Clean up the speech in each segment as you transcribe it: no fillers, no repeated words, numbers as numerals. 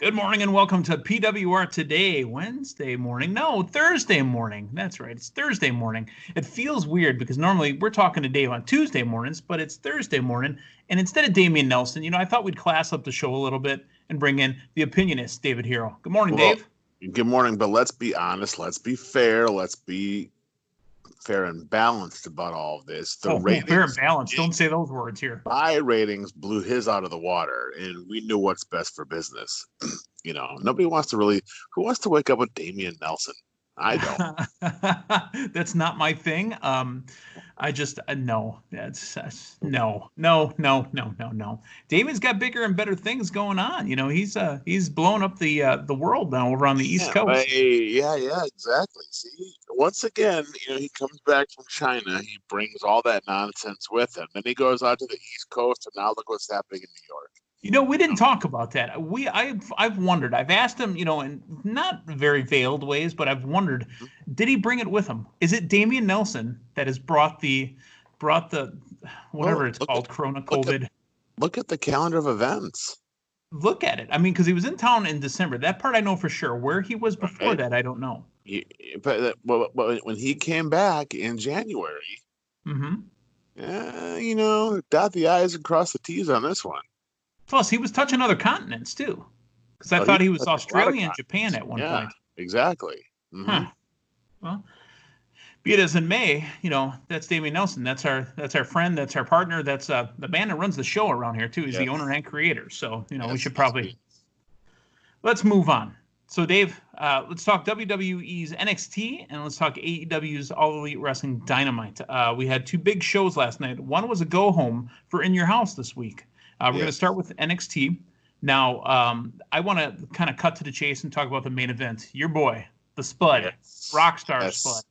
Good morning and welcome to PWR Today, Wednesday morning. No, Thursday morning. That's right. It's Thursday morning. It feels weird because normally we're talking to Dave on Tuesday mornings, but it's Thursday morning. And instead of Damian Nelson, I thought we'd class up the show a little bit and bring in the Opinionist, David Herro. Good morning, Dave. Good morning, but let's be honest. Let's be fair. Let's be fair and balanced about all of this. Fair and balanced. Don't say those words here. My ratings blew his out of the water, and we knew what's best for business. Nobody wants to really. Who wants to wake up with Damian Nelson? I don't. That's not my thing. I just no. That's no. David's got bigger and better things going on. He's blowing up the world now over on the East Coast. Yeah, exactly. See, once again, he comes back from China. He brings all that nonsense with him. Then he goes out to the East Coast, and now look what's happening in New York. We didn't talk about that. I've wondered. I've asked him, in not very veiled ways, but I've wondered, did he bring it with him? Is it Damian Nelson that has brought the whatever it's called, Corona, COVID? Look at the calendar of events. Look at it. I mean, because he was in town in December. That part I know for sure. Where he was before that, I don't know. But when he came back in January, dot the I's and cross the T's on this one. Plus, he was touching other continents, too. Because I thought he was Australia and Japan at one point. Exactly. Mm-hmm. Well, be it as in May, that's Damian Nelson. That's our friend. That's our partner. That's the man that runs the show around here, too. He's the owner and creator. So, we should probably... Let's move on. So, Dave, let's talk WWE's NXT, and let's talk AEW's All Elite Wrestling Dynamite. We had two big shows last night. One was a go-home for In Your House this week. We're going to start with NXT. Now, I want to kind of cut to the chase and talk about the main event. Your boy, the Spud, Rockstar Spud.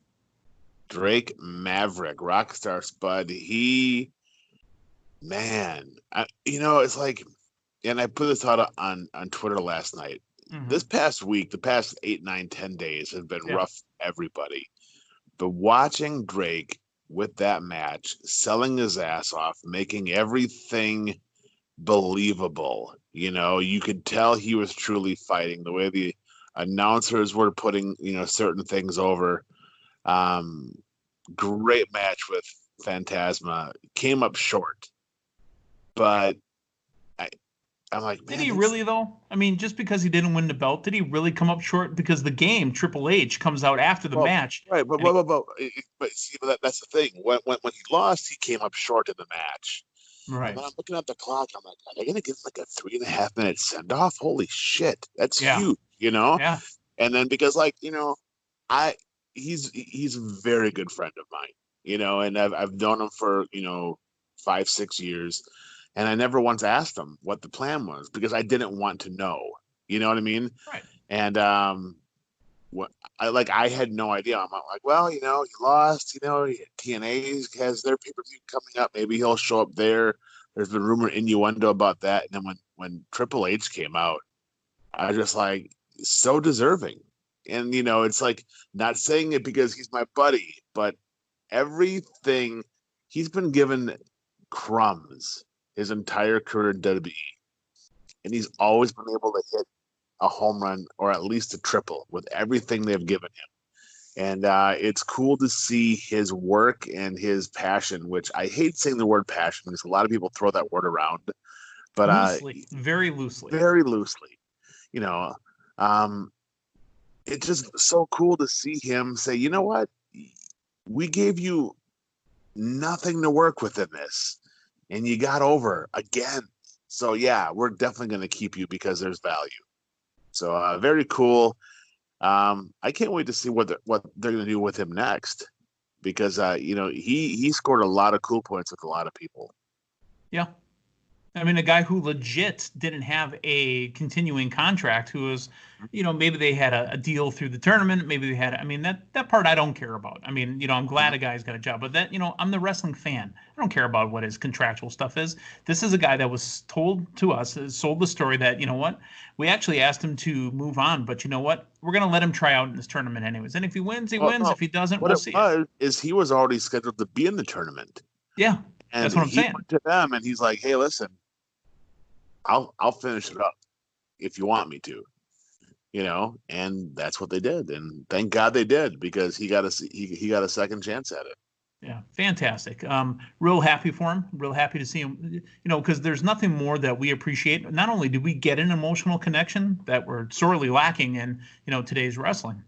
Drake Maverick, Rockstar Spud. It's like, and I put this out on Twitter last night. Mm-hmm. This past week, the past 8, 9, 10 days have been rough for everybody. But watching Drake with that match, selling his ass off, making everything believable. You could tell he was truly fighting. The way the announcers were putting, certain things over. Great match with Phantasma. Came up short. But I'm like, did he really, though? I mean, just because he didn't win the belt, did he really come up short? Because the game, Triple H, comes out after the match. Right, but see, that's the thing. When he lost, he came up short in the match. Right. And then I'm looking at the clock. I'm like, are they going to give like a 3.5 minute send off? Holy shit. That's huge, Yeah. And then because he's a very good friend of mine, and I've known him for, 5-6 years. And I never once asked him what the plan was because I didn't want to know. You know what I mean? Right. And I had no idea. I'm like, well, he lost. TNA has their pay-per-view coming up. Maybe he'll show up there. There's been rumor innuendo about that. And then when Triple H came out, I was just like, so deserving. And it's like, not saying it because he's my buddy, but everything he's been given crumbs his entire career in WWE, and he's always been able to hit a home run or at least a triple with everything they've given him. And it's cool to see his work and his passion, which I hate saying the word passion because a lot of people throw that word around, but very loosely. It's just so cool to see him say, you know what, we gave you nothing to work with in this, and you got over again. So yeah, we're definitely going to keep you because there's value. So very cool. I can't wait to see what they're going to do with him next, because he scored a lot of cool points with a lot of people. Yeah. I mean, a guy who legit didn't have a continuing contract, who was, maybe they had a deal through the tournament. Maybe they had, that part I don't care about. I mean, I'm glad a guy's got a job, but that, I'm the wrestling fan. I don't care about what his contractual stuff is. This is a guy that was told to us, sold the story that, we actually asked him to move on, but you know what? We're going to let him try out in this tournament anyways. And if he wins, he wins. If he doesn't, we'll see. He was already scheduled to be in the tournament. Yeah, and that's what I'm saying. Went to them and he's like, hey, listen, I'll finish it up. if you want me to, and that's what they did, and thank God they did, because he got a second chance at it. Yeah, fantastic. Real happy for him. Real happy to see him. Because there's nothing more that we appreciate. Not only did we get an emotional connection that we're sorely lacking in, today's wrestling,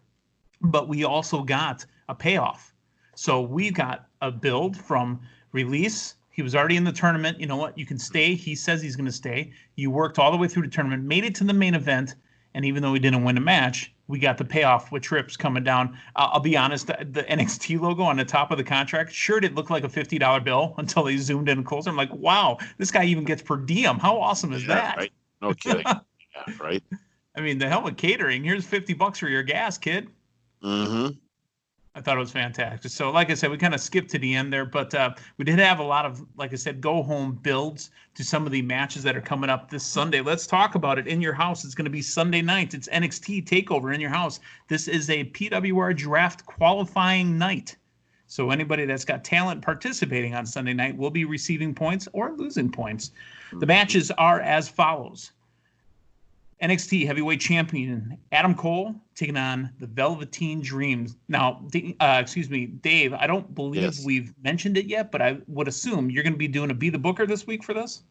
but we also got a payoff. So we got a build from release. He was already in the tournament. You know what? You can stay. He says he's going to stay. You worked all the way through the tournament, made it to the main event, and even though we didn't win a match, we got the payoff with Trips coming down. I'll be honest, the NXT logo on the top of the contract sure did look like a $50 bill until they zoomed in closer. I'm like, wow, this guy even gets per diem. How awesome is that? Right? No kidding. Yeah, right. I mean, the hell with catering. Here's $50 for your gas, kid. Mm-hmm. I thought it was fantastic. So, like I said, we kind of skipped to the end there, but we did have a lot of, like I said, go-home builds to some of the matches that are coming up this Sunday. Let's talk about it. In Your House, it's going to be Sunday night. It's NXT TakeOver In Your House. This is a PWR draft qualifying night. So anybody that's got talent participating on Sunday night will be receiving points or losing points. The matches are as follows. NXT Heavyweight Champion Adam Cole taking on the Velveteen Dreams. Now, Dave, I don't believe we've mentioned it yet, but I would assume you're going to be doing a Be the Booker this week for this?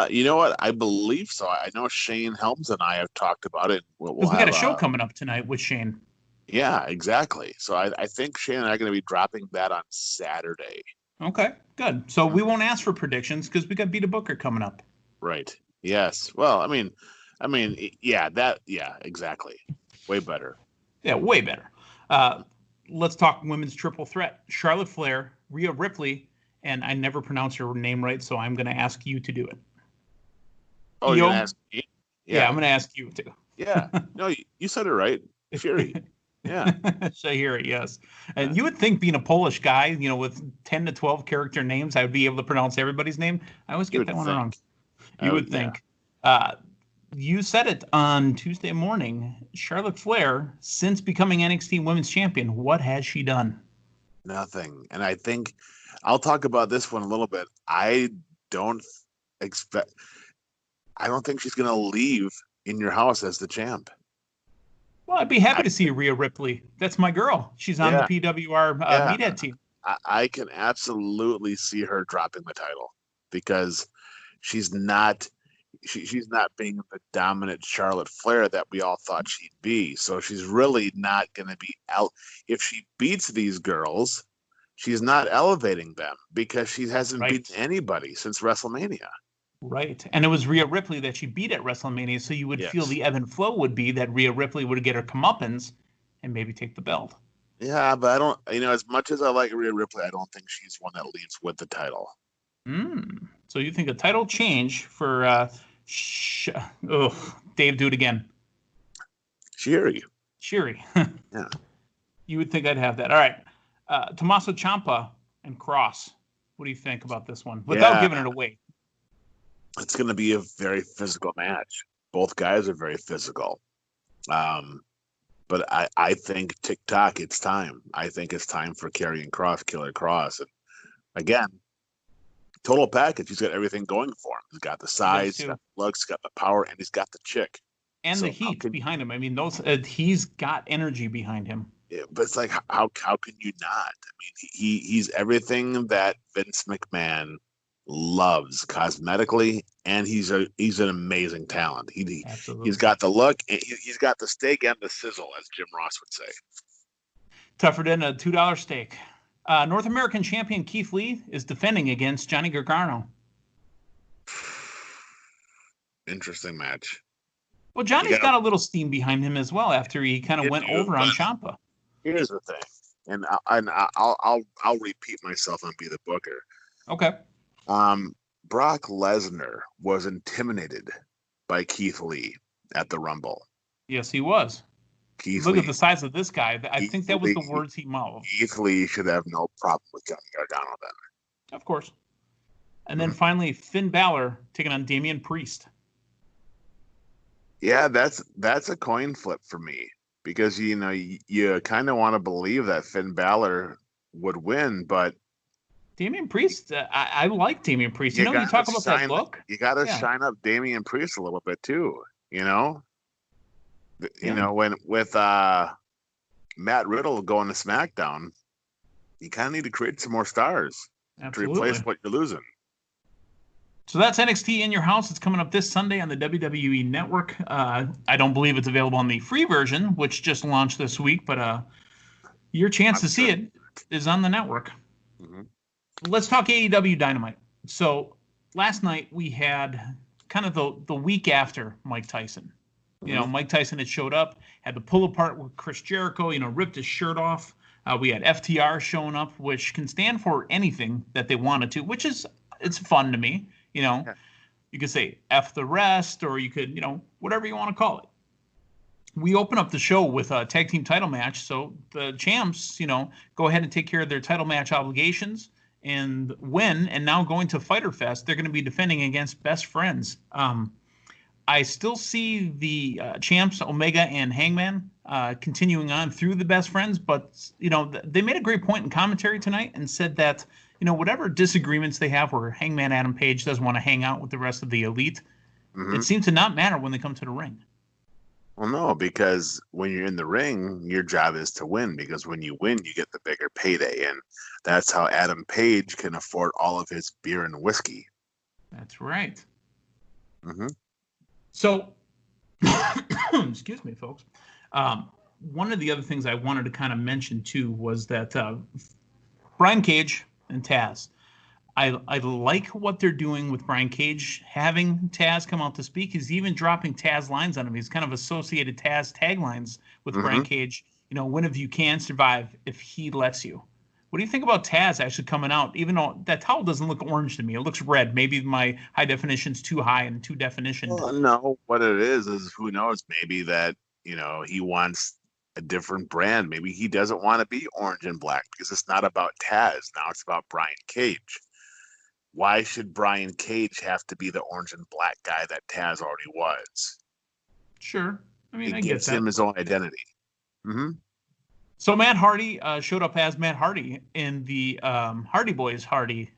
You know what? I believe so. I know Shane Helms and I have talked about it. We'll we got a show coming up tonight with Shane. Yeah, exactly. So I think Shane and I are going to be dropping that on Saturday. Okay, good. So we won't ask for predictions because we got Be the Booker coming up. Right. Yes. Well, I mean, exactly. Way better. Yeah, way better. Let's talk women's triple threat. Charlotte Flair, Rhea Ripley, and I never pronounce her name right, so I'm going to ask you to do it. Oh, you're going to ask me? Yeah, I'm going to ask you to. Yeah. No, you said it right. Fury. Yeah. Shahiri, yes. And you would think, being a Polish guy, with 10 to 12 character names, I would be able to pronounce everybody's name. I always get that one wrong. You would think. You said it on Tuesday morning. Charlotte Flair, since becoming NXT Women's Champion, what has she done? Nothing. And I think I'll talk about this one a little bit. I don't think she's going to leave In Your House as the champ. Well, I'd be happy to see Rhea Ripley. That's my girl. She's on the PWR Meathead team. I can absolutely see her dropping the title because she's not being the dominant Charlotte Flair that we all thought she'd be. So she's really not going to be out. If she beats these girls, she's not elevating them because she hasn't beaten anybody since WrestleMania. Right. And it was Rhea Ripley that she beat at WrestleMania. So you would feel the ebb and flow would be that Rhea Ripley would get her comeuppance and maybe take the belt. Yeah, but I don't, as much as I like Rhea Ripley, I don't think she's one that leads with the title. So you think a title change for Dave, do it again. Shiri. Yeah. You would think I'd have that. All right. Tommaso Ciampa and Cross. What do you think about this one? Without giving it away. It's going to be a very physical match. Both guys are very physical. But I think TikTok, it's time. I think it's time for Killer Cross. And again, total package. He's got everything going for him. He's got the size, he's got the looks, he's got the power, and he's got the chick. And the heat behind him. I mean, he's got energy behind him. Yeah, but it's like, how can you not? I mean, he's everything that Vince McMahon loves cosmetically, and he's an amazing talent. He's got the look, and he's got the steak and the sizzle, as Jim Ross would say. Tougher than a $2 steak. North American champion Keith Lee is defending against Johnny Gargano. Interesting match. Well, Johnny's got a little steam behind him as well after he kind of went over on Ciampa. Here's the thing, and I'll repeat myself and be the booker. Okay. Brock Lesnar was intimidated by Keith Lee at the Rumble. Yes, he was. Look at the size of this guy. I think that was the words he mouthed. Keith Lee should have no problem with Johnny Gargano then. Of course. And then finally, Finn Balor taking on Damian Priest. Yeah, that's a coin flip for me because you kind of want to believe that Finn Balor would win, but Damian Priest, I like Damian Priest. You talk about that look. You got to shine up Damian Priest a little bit too. You know, when with Matt Riddle going to SmackDown, you kind of need to create some more stars to replace what you're losing. So that's NXT In Your House. It's coming up this Sunday on the WWE Network. I don't believe it's available on the free version, which just launched this week, but your chance to see it is on the network. Mm-hmm. Let's talk AEW Dynamite. So last night we had kind of the week after Mike Tyson. Mm-hmm. Mike Tyson had showed up, had the pull apart with Chris Jericho, ripped his shirt off. We had FTR showing up, which can stand for anything that they wanted to, which it's fun to me. You could say F the rest, or you could, whatever you want to call it. We open up the show with a tag team title match. So the champs, go ahead and take care of their title match obligations and win. And now going to Fyter Fest, they're going to be defending against Best Friends. I still see the champs, Omega and Hangman, continuing on through the Best Friends. But, they made a great point in commentary tonight and said that, whatever disagreements they have where Hangman Adam Page doesn't want to hang out with the rest of the elite, it seems to not matter when they come to the ring. Well, no, because when you're in the ring, your job is to win, because when you win, you get the bigger payday. And that's how Adam Page can afford all of his beer and whiskey. That's right. Mm-hmm. So, excuse me, folks. One of the other things I wanted to kind of mention, too, was that Brian Cage and Taz. I like what they're doing with Brian Cage, having Taz come out to speak. He's even dropping Taz lines on him. He's kind of associated Taz taglines with Brian Cage. Win if you can, survive if he lets you. What do you think about Taz actually coming out? Even though that towel doesn't look orange to me, it looks red. Maybe my high definition's too high and too definition. Well, no, what it is who knows? Maybe that he wants a different brand. Maybe he doesn't want to be orange and black because it's not about Taz. Now it's about Brian Cage. Why should Brian Cage have to be the orange and black guy that Taz already was? Sure. I mean, it gives him his own identity. Mm-hmm. So Matt Hardy showed up as Matt Hardy in the Hardy Boys Hardy.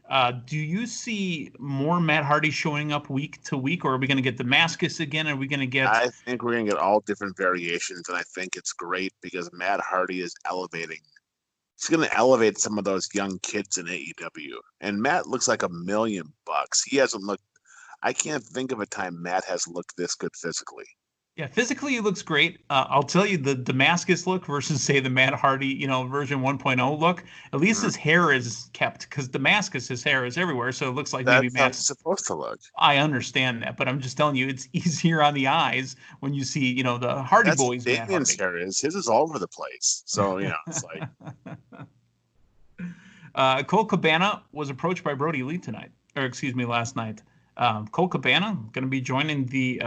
Do you see more Matt Hardy showing up week to week, or are we going to get Damascus again? Are we going to get... I think we're going to get all different variations, and I think it's great because Matt Hardy is elevating. He's going to elevate some of those young kids in AEW. And Matt looks like $1 million. He hasn't looked... I can't think of a time Matt has looked this good physically. Yeah, physically he looks great. I'll tell you, the Damascus look versus, say, the Matt Hardy, version 1.0 look, at least his hair is kept, because Damascus, his hair is everywhere, so it looks like maybe Matt's supposed to look. I understand that, but I'm just telling you, it's easier on the eyes when you see, the Hardy Boys. Damian's hair is. His is all over the place. So, it's like... Colt Cabana was approached by Brody Lee last night. Colt Cabana going to be joining the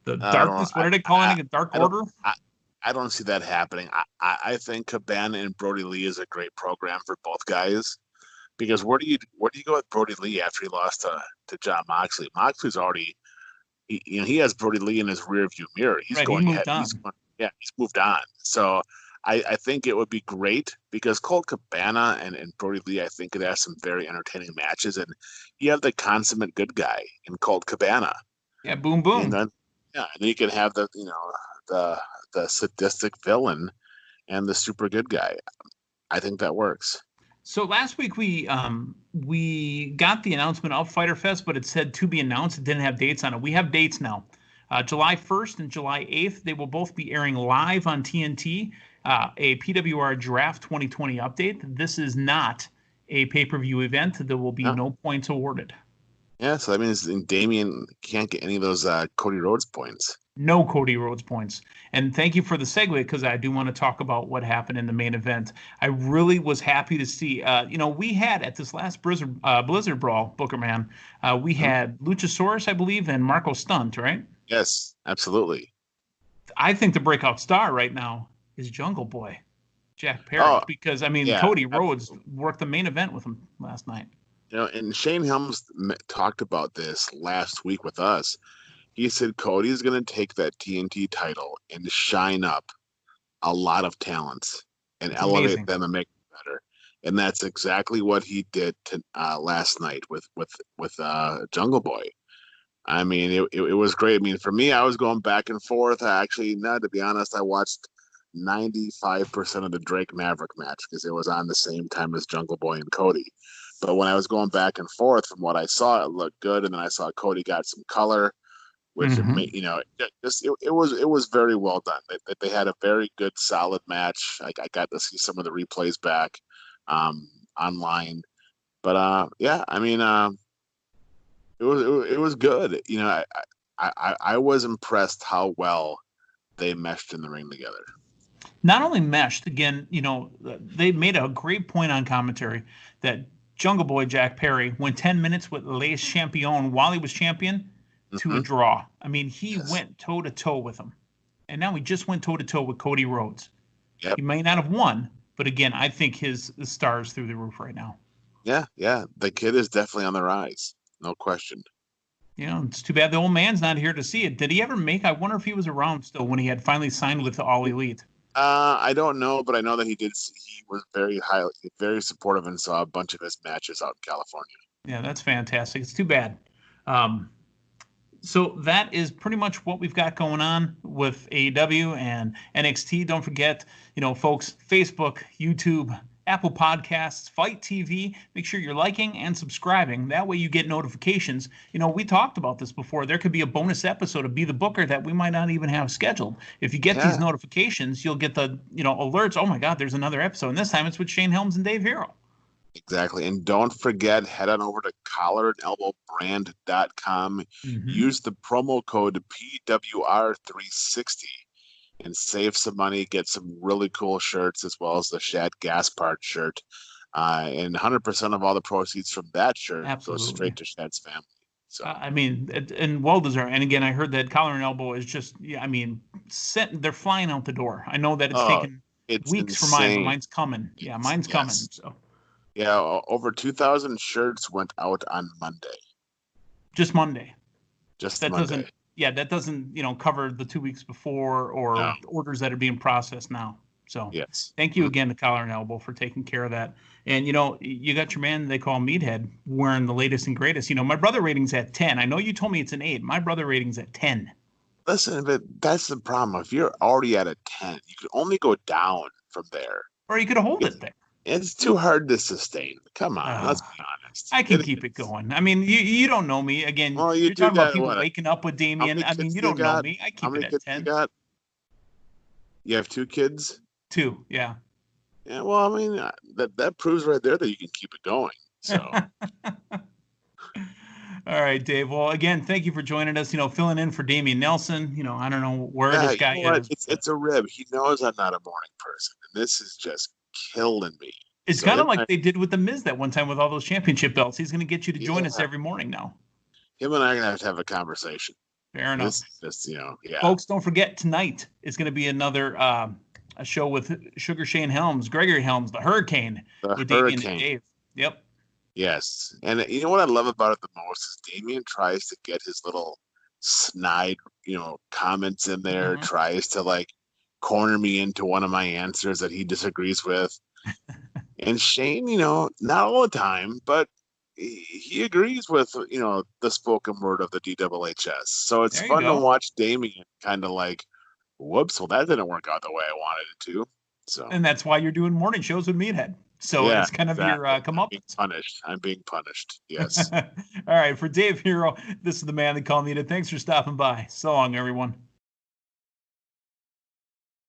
darkness. What are they calling it? Dark Order? I don't see that happening. I think Cabana and Brody Lee is a great program for both guys, because where do you go with Brody Lee after he lost to Jon Moxley? Moxley's already, he has Brody Lee in his rearview mirror. He's going ahead. He's moved on. So I think it would be great because Colt Cabana and Brody Lee, I think, could have some very entertaining matches, and you have the consummate good guy in Colt Cabana. Yeah, boom, boom. And then you can have the sadistic villain and the super good guy. I think that works. So last week we got the announcement of Fyter Fest, but it said to be announced. It didn't have dates on it. We have dates now. July 1st and July 8th, they will both be airing live on TNT, a PWR Draft 2020 update. This is not a pay-per-view event. There will be no points awarded. Yeah, so that means Damian can't get any of those Cody Rhodes points. No Cody Rhodes points. And thank you for the segue, because I do want to talk about what happened in the main event. I really was happy to see, we had at this last Blizzard Brawl, Booker Man, we had Luchasaurus, I believe, and Marco Stunt, right? Yes, absolutely. I think the breakout star right now is Jungle Boy, Jack Perry, because, Cody Rhodes worked the main event with him last night. And Shane Helms talked about this last week with us. He said Cody's going to take that TNT title and shine up a lot of talents and elevate them and make them better. And that's exactly what he did last night with Jungle Boy. I mean, it was great. I mean, for me, I was going back and forth. To be honest, I watched 95% of the Drake Maverick match because it was on the same time as Jungle Boy and Cody. But when I was going back and forth, from what I saw, it looked good, and then I saw Cody got some color, which it was very well done. They had a very good, solid match. I got to see some of the replays back online, but yeah, I mean, it was good. I was impressed how well they meshed in the ring together. Not only meshed, again, they made a great point on commentary that Jungle Boy Jack Perry went 10 minutes with Les Champion while he was champion to a draw. I mean, he went toe-to-toe with him. And now he just went toe-to-toe with Cody Rhodes. Yep. He may not have won, but again, I think his star is through the roof right now. Yeah. The kid is definitely on the rise. No question. It's too bad the old man's not here to see it. Did he ever I wonder if he was around still when he had finally signed with the All Elite. I don't know, but I know that he was very supportive and saw a bunch of his matches out in California. Yeah, that's fantastic. It's too bad. So that is pretty much what we've got going on with AEW and NXT. Don't forget, folks, Facebook, YouTube, Apple Podcasts, Fight TV. Make sure you're liking and subscribing. That way you get notifications. We talked about this before. There could be a bonus episode of Be the Booker that we might not even have scheduled. If you get these notifications, you'll get the, alerts. Oh my God, there's another episode. And this time it's with Shane Helms and Dave Herro. Exactly. And don't forget, head on over to collarandelbowbrand.com. Use the promo code PWR360 and save some money, get some really cool shirts as well as the Shad Gaspard shirt. And 100% of all the proceeds from that shirt goes straight to Shad's family. So I mean, and well deserved. And again, I heard that Collar and Elbow is just, they're flying out the door. I know that it's taken weeks for mine, but mine's coming. Yeah, mine's coming. So. Yeah, over 2,000 shirts went out on Monday. Just Monday. Monday. That doesn't, cover the 2 weeks before or orders that are being processed now. So thank you again to Collar and Elbow for taking care of that. And, you got your man they call Meathead wearing the latest and greatest. My brother rating's at 10. I know you told me it's an 8. My brother rating's at 10. Listen, but that's the problem. If you're already at a 10, you could only go down from there. Or you could hold it there. It's too hard to sustain. Come on, let's be honest. I can keep it going. I mean, you don't know me. Again, you're talking about people waking up with Damien. I mean, you don't know me. I keep it at 10. You have 2 kids? 2, yeah. Yeah, well, I mean, that proves right there that you can keep it going. So. All right, Dave. Well, again, thank you for joining us. Filling in for Damian Nelson. I don't know where this guy is. It's a rib. He knows I'm not a morning person, and this is just killing me. It's kind of like they did with The Miz that one time with all those championship belts. He's going to get you to join us every morning now. Him and I are going to have a conversation. Fair enough. Yeah. Folks, don't forget, tonight is going to be another a show with Sugar Shane Helms, Gregory Helms, the Hurricane. With Damien and Dave. Yep. Yes. And you know what I love about it the most is Damien tries to get his little snide, comments in there, tries to corner me into one of my answers that he disagrees with. And Shane, not all the time, but he agrees with, the spoken word of the DWHS. So it's fun to watch Damien kind of whoops, well, that didn't work out the way I wanted it to. So, and that's why you're doing morning shows with Meathead. So it's kind of your come up. I'm being punished. Yes. All right. For Dave Herro, this is the man that called me. Thanks for stopping by. So long, everyone.